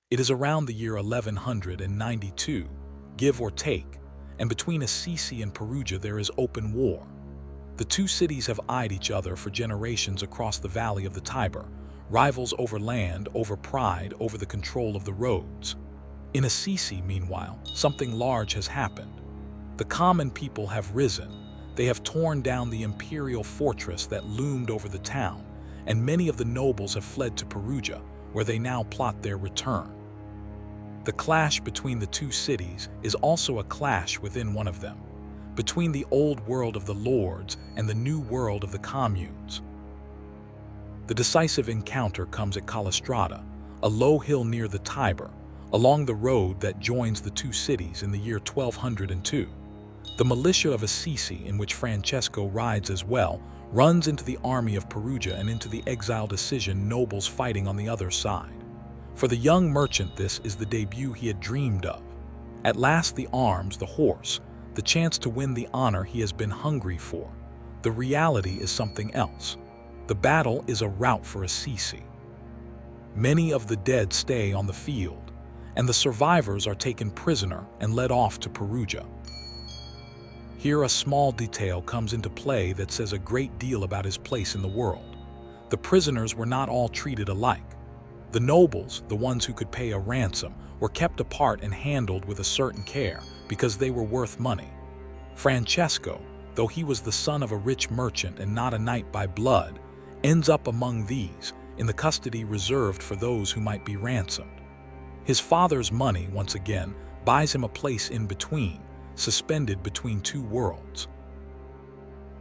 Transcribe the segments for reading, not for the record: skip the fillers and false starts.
It is around the year 1192, give or take, and between Assisi and Perugia there is open war. The two cities have eyed each other for generations across the valley of the Tiber, rivals over land, over pride, over the control of the roads. In Assisi, meanwhile, something large has happened. The common people have risen. They have torn down the imperial fortress that loomed over the town, and many of the nobles have fled to Perugia, where they now plot their return. The clash between the two cities is also a clash within one of them, between the old world of the lords and the new world of the communes. The decisive encounter comes at Collestrada, a low hill near the Tiber, along the road that joins the two cities in the year 1202. The militia of Assisi, in which Francesco rides as well, runs into the army of Perugia and into the exiled Assisian nobles fighting on the other side. For the young merchant, this is the debut he had dreamed of. At last the arms, the horse, the chance to win the honor he has been hungry for. The reality is something else. The battle is a rout for Assisi. Many of the dead stay on the field, and the survivors are taken prisoner and led off to Perugia. Here a small detail comes into play that says a great deal about his place in the world. The prisoners were not all treated alike. The nobles, the ones who could pay a ransom, were kept apart and handled with a certain care because they were worth money. Francesco, though he was the son of a rich merchant and not a knight by blood, ends up among these, in the custody reserved for those who might be ransomed. His father's money, once again, buys him a place in between, suspended between two worlds.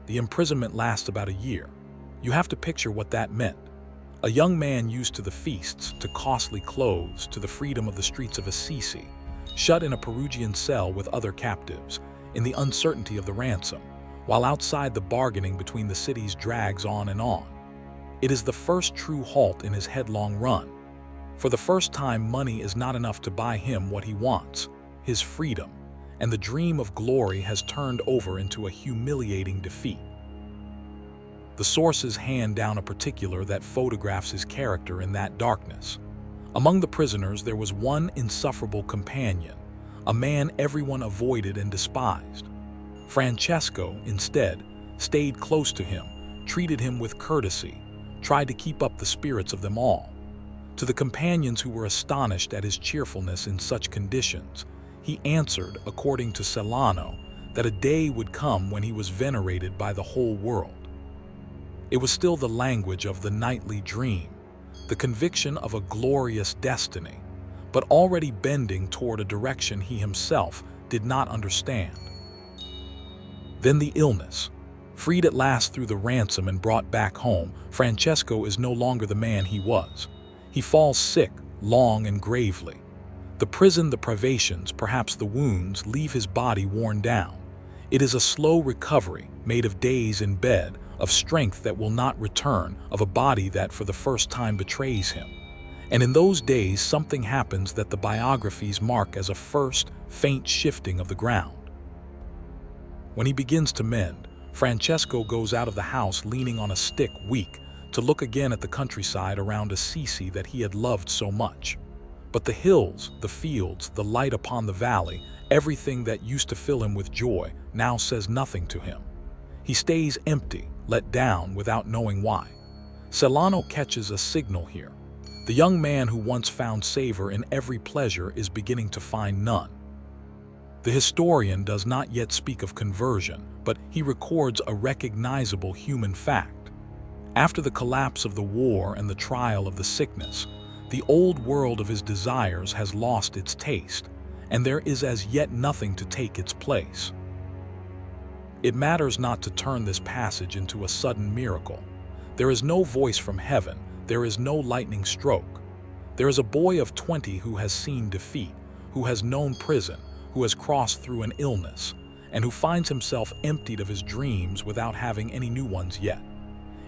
The imprisonment lasts about a year. You have to picture what that meant. A young man used to the feasts, to costly clothes, to the freedom of the streets of Assisi, shut in a Perugian cell with other captives, in the uncertainty of the ransom, while outside the bargaining between the cities drags on and on. It is the first true halt in his headlong run. For the first time, money is not enough to buy him what he wants, his freedom, and the dream of glory has turned over into a humiliating defeat. The sources hand down a particular that photographs his character in that darkness. Among the prisoners there was one insufferable companion, a man everyone avoided and despised. Francesco, instead, stayed close to him, treated him with courtesy, tried to keep up the spirits of them all. To the companions who were astonished at his cheerfulness in such conditions, he answered, according to Celano, that a day would come when he was venerated by the whole world. It was still the language of the nightly dream, the conviction of a glorious destiny, but already bending toward a direction he himself did not understand. Then the illness. Freed at last through the ransom and brought back home, Francesco is no longer the man he was. He falls sick, long and gravely. The prison, the privations, perhaps the wounds, leave his body worn down. It is a slow recovery, made of days in bed, of strength that will not return, of a body that for the first time betrays him. And in those days something happens that the biographies mark as a first, faint shifting of the ground. When he begins to mend, Francesco goes out of the house leaning on a stick, weak, to look again at the countryside around Assisi that he had loved so much. But the hills, the fields, the light upon the valley, everything that used to fill him with joy, now says nothing to him. He stays empty, let down without knowing why. Celano catches a signal here. The young man who once found savor in every pleasure is beginning to find none. The historian does not yet speak of conversion, but he records a recognizable human fact. After the collapse of the war and the trial of the sickness, the old world of his desires has lost its taste, and there is as yet nothing to take its place. It matters not to turn this passage into a sudden miracle. There is no voice from heaven, there is no lightning stroke. There is a boy of 20 who has seen defeat, who has known prison, who has crossed through an illness, and who finds himself emptied of his dreams without having any new ones yet.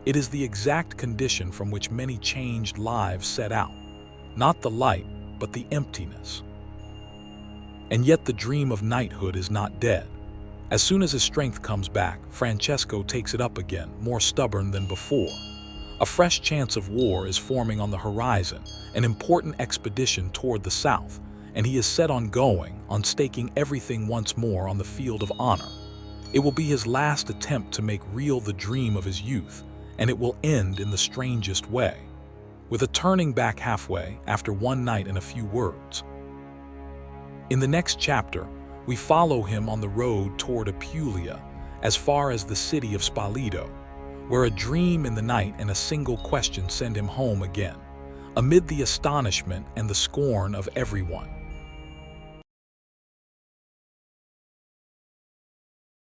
It is the exact condition from which many changed lives set out. Not the light, but the emptiness. And yet the dream of knighthood is not dead. As soon as his strength comes back, Francesco takes it up again, more stubborn than before. A fresh chance of war is forming on the horizon, an important expedition toward the south, and he is set on going, on staking everything once more on the field of honor. It will be his last attempt to make real the dream of his youth, and it will end in the strangest way, with a turning back halfway after one night and a few words. In the next chapter, we follow him on the road toward Apulia, as far as the city of Spoleto, where a dream in the night and a single question send him home again, amid the astonishment and the scorn of everyone.